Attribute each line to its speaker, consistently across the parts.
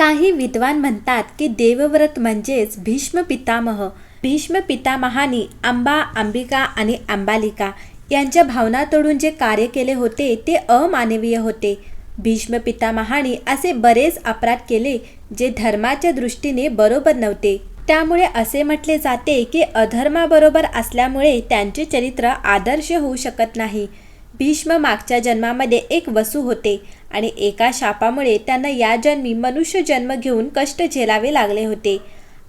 Speaker 1: काही विद्वान म्हणतात की देवव्रत म्हणजेच भीष्म पितामह. भीष्म पितामहांनी अंबा, अंबिका आणि अंबालिका यांच्या भावना तोडून जे कार्य केले होते ते अमानवीय होते. भीष्म पितामहांनी असे बरेच अपराध केले जे धर्माच्या दृष्टीने बरोबर नव्हते. त्यामुळे असे म्हटले जाते की अधर्माबरोबर असल्यामुळे त्यांचे चरित्र आदर्श होऊ शकत नाही. भीष्म मागच्या जन्मामध्ये एक वसू होते आणि एका शापामुळे त्यांना या जन्मी मनुष्य जन्म घेऊन कष्ट झेलावे लागले होते.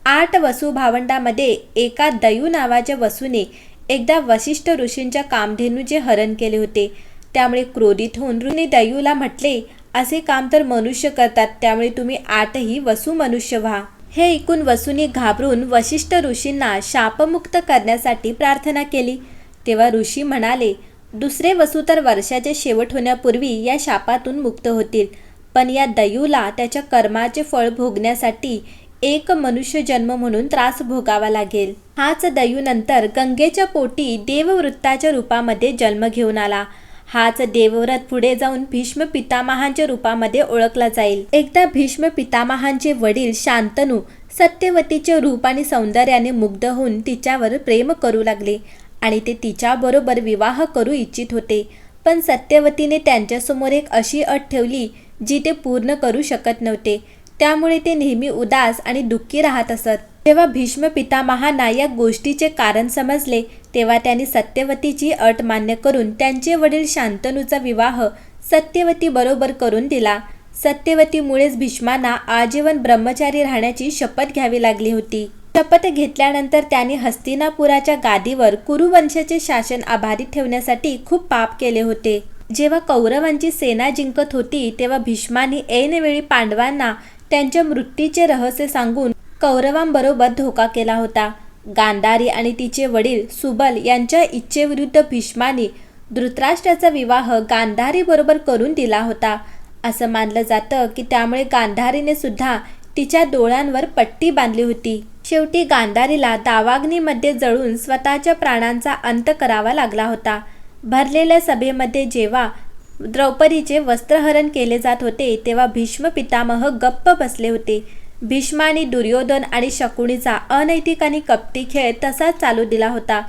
Speaker 1: 8 वसू भावंडामध्ये एका दयू नावाच्या वसूने एकदा वसिष्ठ ऋषींच्या कामधेनूचे हरण केले होते. त्यामुळे क्रोधित होऊन ऋषीने दयूला म्हटले, असे काम तर मनुष्य करतात, त्यामुळे तुम्ही 8ही वसू मनुष्य व्हा. हे ऐकून वसूने घाबरून वसिष्ठ ऋषींना शापमुक्त करण्यासाठी प्रार्थना केली. तेव्हा ऋषी म्हणाले, दुसरे वसू तर वर्षाचे शेवट होण्यापूर्वी या शापातून मुक्त होतील, पण या दयूला त्याच्या कर्माचे फळ भोगण्यासाठी एक मनुष्य जन्म म्हणून त्रास भोगावा लागेल. हाच दयू नंतर गंगेच्या पोटी देववृत्ताच्या रूपामध्ये जन्म घेऊन आला. हाच देवव्रत पुढे जाऊन भीष्म पितामहांच्या रूपामध्ये ओळखला जाईल. एकदा भीष्म पितामहांचे वडील शांतनू सत्यवतीचे रूप आणि सौंदर्याने मुग्ध होऊन तिच्यावर प्रेम करू लागले आणि ते तिच्याबरोबर विवाह करू इच्छित होते. पण सत्यवतीने त्यांच्यासमोर एक अशी अट ठेवली जी ते पूर्ण करू शकत नव्हते. त्यामुळे ते नेहमी उदास आणि दुःखी राहत असत. जेव्हा भीष्म पितामहांना या गोष्टीचे कारण समजले तेव्हा त्यांनी सत्यवतीची अट मान्य करून त्यांचे वडील शांतनूचा विवाह सत्यवती बरोबर करून दिला. सत्यवतीमुळेच भीष्मांना आजीवन ब्रह्मचारी राहण्याची शपथ घ्यावी लागली होती. शपथ घेतल्यानंतर त्यांनी हस्तिनापुराच्या गादीवर कुरुवंशाचे शासन अबाधित ठेवण्यासाठी खूप पाप केले होते. जेव्हा कौरवांची सेना जिंकत होती तेव्हा भीष्मांनी ऐनवेळी पांडवांना त्यांच्या मृत्यूचे रहस्य सांगून कौरवांबरोबर धोका केला होता. गांधारी आणि तिचे वडील सुबल यांच्या इच्छेविरुद्ध भीष्मांनी धृतराष्ट्राचा विवाह गांधारी बरोबर करून दिला होता. असं मानलं जातं की त्यामुळे गांधारीने सुद्धा तिच्या डोळ्यांवर पट्टी बांधली होती. शेवटी गांधारीला दावाग्नीमध्ये जळून स्वतःच्या प्राणांचा अंत करावा लागला होता. भरलेल्या सभेमध्ये जेव्हा द्रौपदीचे वस्त्रहरण केले जात होते तेव्हा भीष्म पितामह गप्प बसले होते. भीष्मांनी दुर्योधन आणि शकुनीचा अनैतिक आणि कपटी खेळ तसाच चालू दिला होता.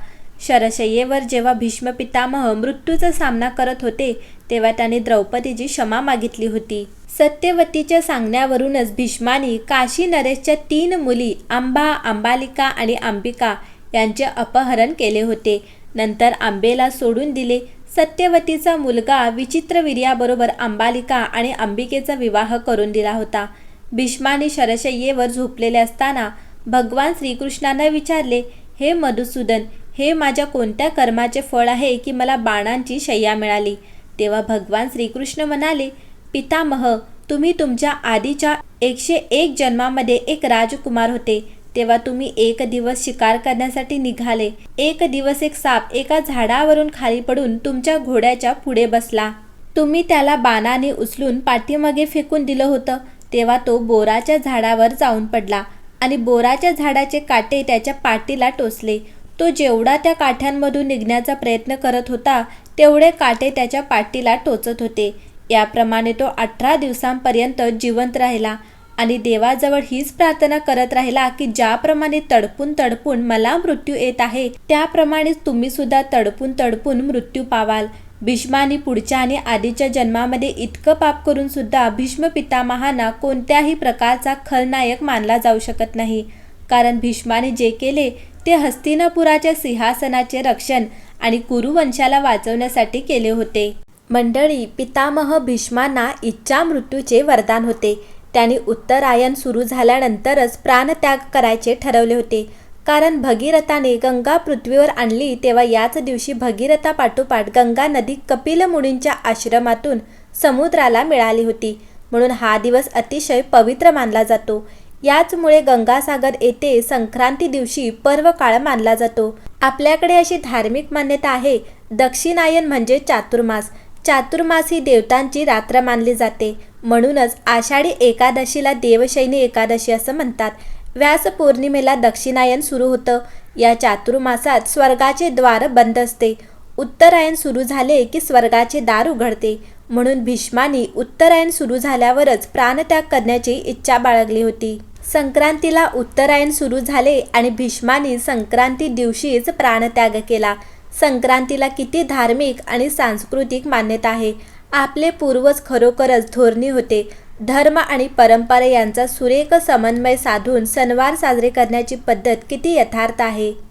Speaker 1: शरशय्येवर जेव्हा भीष्म पितामह मृत्यूचा सामना करत होते तेव्हा त्यांनी द्रौपदीची क्षमा मागितली होती. सत्यवतीच्या सांगण्यावरूनच भीष्मांनी काशी नरेशच्या 3 मुली अंबा, अंबालिका आणि अंबिका यांचे अपहरण केले होते. नंतर अंबेला सोडून दिले. सत्यवतीचा मुलगा विचित्रवीर्याबरोबर अंबालिका आणि अंबिकेचा विवाह करून दिला होता. भीष्मांनी शरशय्येवर झोपलेले असताना भगवान श्रीकृष्णांना विचारले, हे मधुसूदन, हे माझ्या कोणत्या कर्माचे फळ आहे की मला बाणांची शय्या मिळाली? तेव्हा भगवान श्रीकृष्ण म्हणाले, पितामह, तुम्ही तुमच्या आधीच्या 101 जन्मामध्ये एक राजकुमार होते. तेव्हा तुम्ही एक दिवस शिकार करण्यासाठी निघाले. एक दिवस एक साप एका झाडावरून खाली पडून तुमच्या घोड्याच्या पुढे बसला. तुम्ही त्याला बाणाने उचलून पाठीमागे फेकून दिलं होतं. तेव्हा तो बोराच्या झाडावर जाऊन पडला आणि बोराच्या झाडाचे काटे त्याच्या पाठीला टोचले. तो जेवढा त्या काठ्यांमधून निघण्याचा प्रयत्न करत होता तेवढे काटे त्याच्या पाठीला टोचत होते. याप्रमाणे तो 18 दिवसांपर्यंत जिवंत राहिला आणि देवाजवळ हीच प्रार्थना करत राहिला की ज्याप्रमाणे तडपून तडपून मला मृत्यू येत आहे त्याप्रमाणेच तुम्ही सुद्धा तडपून तडपून मृत्यू पावाल. भीष्मांनी पुढच्या आणि आधीच्या जन्मामध्ये इतकं पाप करून सुद्धा भीष्म पितामहांना कोणत्याही प्रकारचा खलनायक मानला जाऊ शकत नाही. कारण भीष्माने जे केले ते हस्तिनापुराच्या सिंहासनाचे रक्षण आणि कुरुवंशाला वाचवण्यासाठी केले होते. मंडळी, पितामह भीष्मांना इच्छा मृत्यूचे वरदान होते. त्यांनी उत्तरायण सुरू झाल्यानंतरच प्राणत्याग करायचे ठरवले होते. कारण भगीरथाने गंगा पृथ्वीवर आणली तेव्हा याच दिवशी भगीरथा पाठोपाठ गंगा नदी कपिल मुनींच्या आश्रमातून समुद्राला मिळाली होती. म्हणून हा दिवस अतिशय पवित्र मानला जातो. याचमुळे गंगासागर येथे संक्रांती दिवशी पर्व काळ मानला जातो. आपल्याकडे अशी धार्मिक मान्यता आहे, दक्षिणायन म्हणजे चातुर्मास. चातुर्मास ही देवतांची रात्र मानली जाते. म्हणूनच आषाढी एकादशीला देवशयनी एकादशी असं म्हणतात. व्यास पौर्णिमेला दक्षिणायन सुरू होतं. या चातुर्मासात स्वर्गाचे द्वार बंद असते. उत्तरायण सुरू झाले की स्वर्गाचे दार उघडते. म्हणून भीष्मानी उत्तरायण सुरू झाल्यावरच प्राणत्याग करण्याची इच्छा बाळगली होती. संक्रांतीला उत्तरायण सुरू झाले आणि भीष्मानी संक्रांती दिवशीच प्राणत्याग केला. संक्रांतीला किती धार्मिक आणि सांस्कृतिक मान्यता आहे. आपले पूर्वज खरोखरच धोरणी होते. धर्म आणि परंपरा यांचा सुरेख समन्वय साधून सणवार साजरे करण्याची पद्धत किती यथार्थ आहे.